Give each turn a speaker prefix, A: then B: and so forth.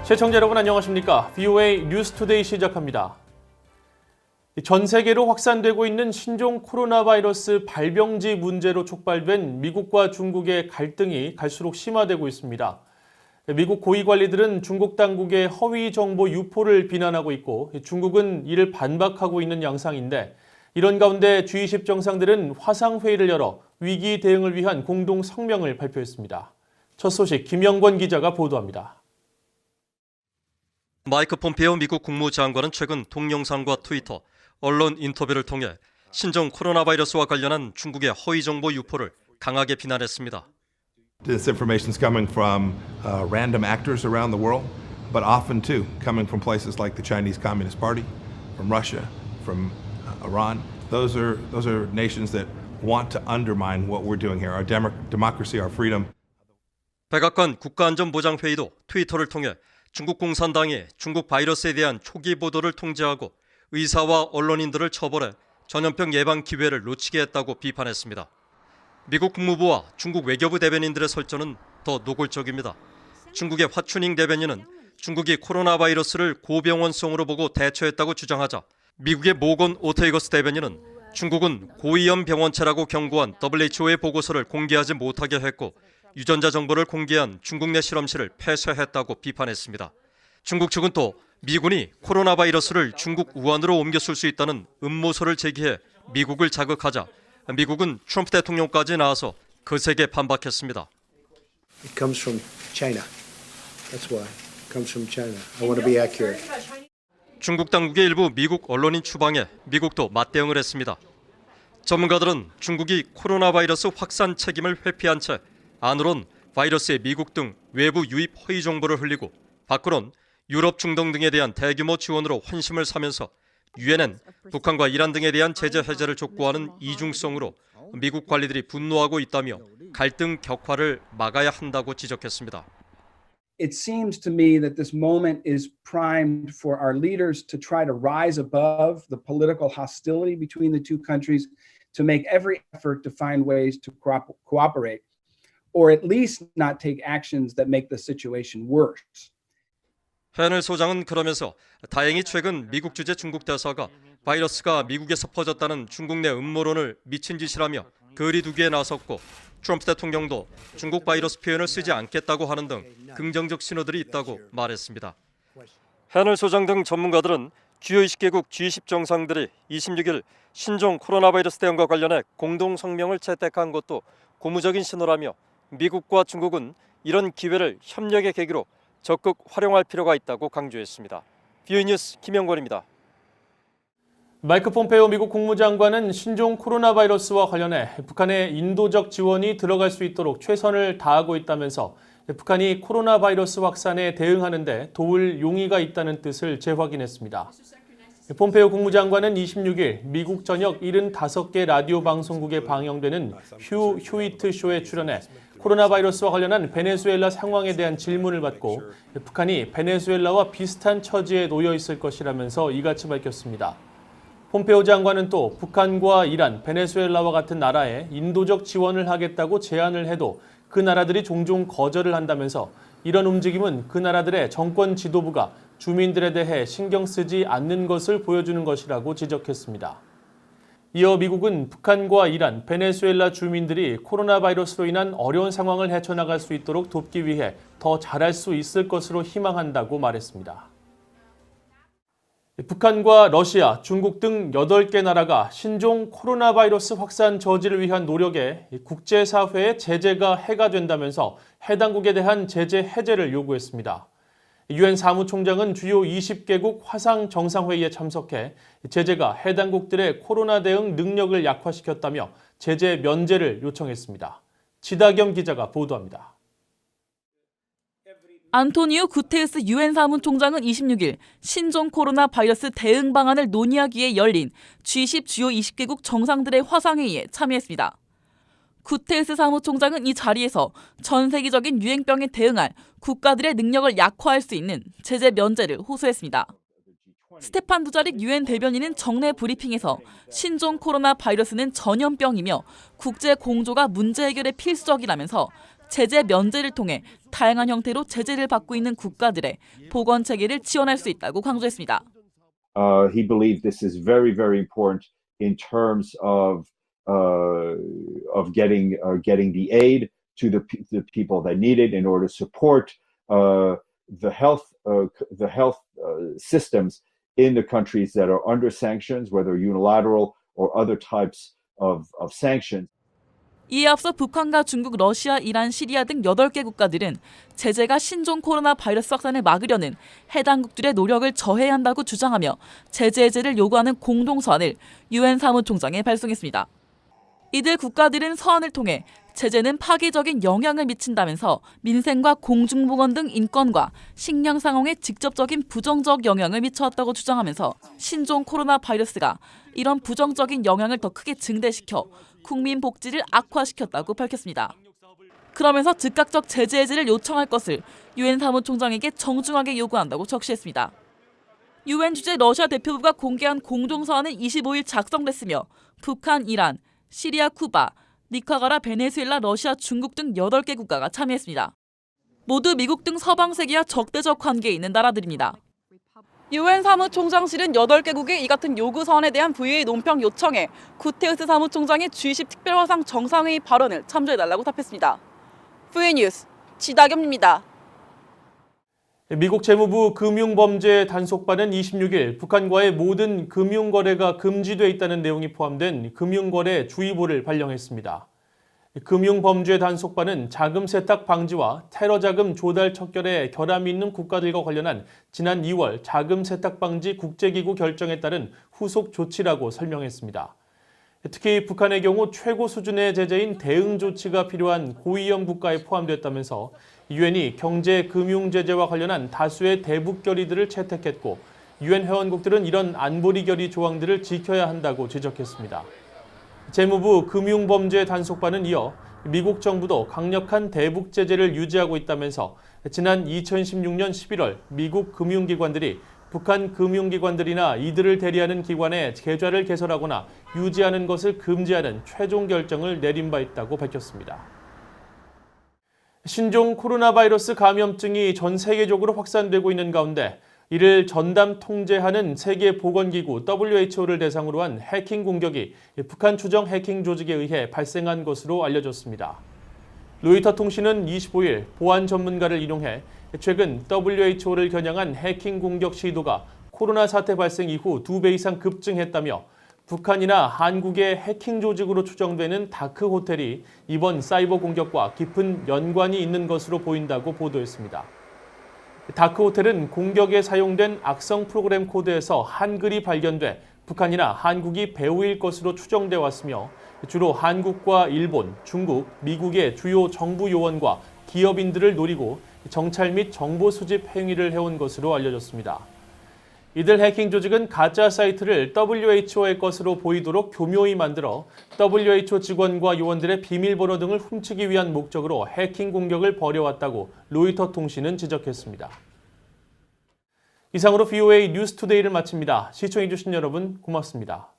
A: 시청자 여러분 안녕하십니까? VOA 뉴스투데이 시작합니다. 전 세계로 확산되고 있는 신종 코로나 바이러스 발병지 문제로 촉발된 미국과 중국의 갈등이 갈수록 심화되고 있습니다. 미국 고위 관리들은 중국 당국의 허위 정보 유포를 비난하고 있고 중국은 이를 반박하고 있는 양상인데 이런 가운데 G20 정상들은 화상회의를 열어 위기 대응을 위한 공동 성명을 발표했습니다. 첫 소식 김영권 기자가 보도합니다.
B: 마이크 폼페이오 미국 국무장관은 최근 동영상과 트위터, 언론 인터뷰를 통해 신종 코로나 바이러스와 관련한 중국의 허위 정보 유포를 강하게 비난했습니다.
C: This information is coming from random actors around the world, but often too coming from places like the Chinese Communist Party, from Russia, from Iran. Those are nations that want to undermine what we're doing here, our democracy, our freedom.
B: 백악관 국가안전보장회의도 트위터를 통해 중국 공산당이 중국 바이러스에 대한 초기 보도를 통제하고 의사와 언론인들을 처벌해 전염병 예방 기회를 놓치게 했다고 비판했습니다. 미국 국무부와 중국 외교부 대변인들의 설전은 더 노골적입니다. 중국의 화춘잉 대변인은 중국이 코로나 바이러스를 고병원성으로 보고 대처했다고 주장하자 미국의 모건 오테이거스 대변인은 중국은 고위험 병원체라고 경고한 WHO의 보고서를 공개하지 못하게 했고 유전자 정보를 공개한 중국 내 실험실을 폐쇄했다고 비판했습니다. 중국 측은 또 미군이 코로나 바이러스를 중국 우한으로 옮겼을 수 있다는 음모설을 제기해 미국을 자극하자 미국은 트럼프 대통령까지 나와서 거세게 반박했습니다.
D: It comes from China. That's why. It comes from China. I want to be accurate.
B: 중국 당국의 일부 미국 언론인 추방에 미국도 맞대응을 했습니다. 전문가들은 중국이 코로나 바이러스 확산 책임을 회피한 채 안으론 바이러스의 미국 등 외부 유입 허위 정보를 흘리고 밖으론 유럽, 중동 등에 대한 대규모 지원으로 환심을 사면서 유엔은 북한과 이란 등에 대한 제재 해제를 촉구하는 이중성으로 미국 관리들이 분노하고 있다며 갈등 격화를 막아야 한다고 지적했습니다.
E: It seems to me that this moment is primed for our leaders to try to rise above the political hostility between the two countries, to make every effort to find ways to cooperate, or at least not take actions that make the situation worse.
B: 헤넬 소장은 그러면서 다행히 최근 미국 주재 중국 대사가 바이러스가 미국에서 퍼졌다는 중국 내 음모론을 미친 짓이라며 거리두기에 나섰고 트럼프 대통령도 중국 바이러스 표현을 쓰지 않겠다고 하는 등 긍정적 신호들이 있다고 말했습니다. 헤넬 소장 등 전문가들은 주요 20개국 G20 정상들이 26일 신종 코로나 바이러스 대응과 관련해 공동 성명을 채택한 것도 고무적인 신호라며 미국과 중국은 이런 기회를 협력의 계기로 적극 활용할 필요가 있다고 강조했습니다. VOA 뉴스 김영권입니다.
A: 마이크 폼페이오 미국 국무장관은 신종 코로나 바이러스와 관련해 북한의 인도적 지원이 들어갈 수 있도록 최선을 다하고 있다면서 북한이 코로나 바이러스 확산에 대응하는 데 도울 용의가 있다는 뜻을 재확인했습니다. 폼페이오 국무장관은 26일 미국 전역 75개 라디오 방송국에 방영되는 휴 휴이트 쇼에 출연해 코로나 바이러스와 관련한 베네수엘라 상황에 대한 질문을 받고 북한이 베네수엘라와 비슷한 처지에 놓여 있을 것이라면서 이같이 밝혔습니다. 폼페이오 장관은 또 북한과 이란, 베네수엘라와 같은 나라에 인도적 지원을 하겠다고 제안을 해도 그 나라들이 종종 거절을 한다면서 이런 움직임은 그 나라들의 정권 지도부가 주민들에 대해 신경 쓰지 않는 것을 보여주는 것이라고 지적했습니다. 이어 미국은 북한과 이란, 베네수엘라 주민들이 코로나 바이러스로 인한 어려운 상황을 헤쳐나갈 수 있도록 돕기 위해 더 잘할 수 있을 것으로 희망한다고 말했습니다. 북한과 러시아, 중국 등 8개 나라가 신종 코로나 바이러스 확산 저지를 위한 노력에 국제사회의 제재가 해가 된다면서 해당국에 대한 제재 해제를 요구했습니다. 유엔 사무총장은 주요 20개국 화상 정상회의에 참석해 제재가 해당국들의 코로나 대응 능력을 약화시켰다며 제재 면제를 요청했습니다. 지다겸 기자가 보도합니다.
F: 안토니오 구테르스 유엔 사무총장은 26일 신종 코로나 바이러스 대응 방안을 논의하기 위해 열린 G20 주요 20개국 정상들의 화상회의에 참여했습니다. 구테르스 사무총장은 이 자리에서 전 세계적인 유행병에 대응할 국가들의 능력을 약화할 수 있는 제재 면제를 호소했습니다. 스테판 두자릭 유엔 대변인은 정례 브리핑에서 신종 코로나 바이러스는 전염병이며 국제 공조가 문제 해결에 필수적이라면서 제재 면제를 통해 다양한 형태로 제재를 받고 있는 국가들의 보건 체계를 지원할 수 있다고 강조했습니다.
G: He believed this is very, very important in terms of getting the aid to the people that need it in order to support the health systems in the countries that are under sanctions, whether unilateral or other types of sanctions.
F: 이에 앞서 북한과 중국, 러시아, 이란, 시리아 등 8개 국가들은 제재가 신종 코로나 바이러스 확산을 막으려는 해당국들의 노력을 저해야 한다고 주장하며 제재 해제를 요구하는 공동서한을 유엔 사무총장에 발송했습니다. 이들 국가들은 서한을 통해 제재는 파괴적인 영향을 미친다면서 민생과 공중보건 등 인권과 식량 상황에 직접적인 부정적 영향을 미쳐왔다고 주장하면서 신종 코로나 바이러스가 이런 부정적인 영향을 더 크게 증대시켜 국민 복지를 악화시켰다고 밝혔습니다. 그러면서 즉각적 제재 해제를 요청할 것을 유엔 사무총장에게 정중하게 요구한다고 적시했습니다. 유엔 주재 러시아 대표부가 공개한 공동서한은 25일 작성됐으며 북한, 이란, 시리아, 쿠바, 니카가라, 베네수엘라, 러시아, 중국 등 8개 국가가 참여했습니다. 모두 미국 등 서방 세계와 적대적 관계에 있는 나라들입니다. 유엔 사무총장실은 8개국의 이 같은 요구서한에 대한 VA 논평 요청에 구테르스 사무총장의 G20 특별화상 정상회의 발언을 참조해달라고 답했습니다. VA 뉴스 지다겸입니다.
A: 미국 재무부 금융범죄 단속반은 26일 북한과의 모든 금융거래가 금지돼 있다는 내용이 포함된 금융거래 주의보를 발령했습니다. 금융범죄 단속반은 자금 세탁 방지와 테러 자금 조달 척결에 결함이 있는 국가들과 관련한 지난 2월 자금 세탁 방지 국제기구 결정에 따른 후속 조치라고 설명했습니다. 특히 북한의 경우 최고 수준의 제재인 대응 조치가 필요한 고위험 국가에 포함됐다면서 유엔이 경제 금융 제재와 관련한 다수의 대북 결의들을 채택했고 유엔 회원국들은 이런 안보리 결의 조항들을 지켜야 한다고 지적했습니다. 재무부 금융범죄 단속반은 이어 미국 정부도 강력한 대북 제재를 유지하고 있다면서 지난 2016년 11월 미국 금융기관들이 북한 금융기관들이나 이들을 대리하는 기관에 계좌를 개설하거나 유지하는 것을 금지하는 최종 결정을 내린 바 있다고 밝혔습니다. 신종 코로나 바이러스 감염증이 전 세계적으로 확산되고 있는 가운데 이를 전담 통제하는 세계보건기구 WHO를 대상으로 한 해킹 공격이 북한 추정 해킹 조직에 의해 발생한 것으로 알려졌습니다. 로이터 통신은 25일 보안 전문가를 인용해 최근 WHO를 겨냥한 해킹 공격 시도가 코로나 사태 발생 이후 2배 이상 급증했다며 북한이나 한국의 해킹 조직으로 추정되는 다크 호텔이 이번 사이버 공격과 깊은 연관이 있는 것으로 보인다고 보도했습니다. 다크 호텔은 공격에 사용된 악성 프로그램 코드에서 한글이 발견돼 북한이나 한국이 배후일 것으로 추정돼 왔으며 주로 한국과 일본, 중국, 미국의 주요 정부 요원과 기업인들을 노리고 정찰 및 정보 수집 행위를 해온 것으로 알려졌습니다. 이들 해킹 조직은 가짜 사이트를 WHO의 것으로 보이도록 교묘히 만들어 WHO 직원과 요원들의 비밀번호 등을 훔치기 위한 목적으로 해킹 공격을 벌여왔다고 로이터 통신은 지적했습니다. 이상으로 VOA 뉴스투데이를 마칩니다. 시청해주신 여러분 고맙습니다.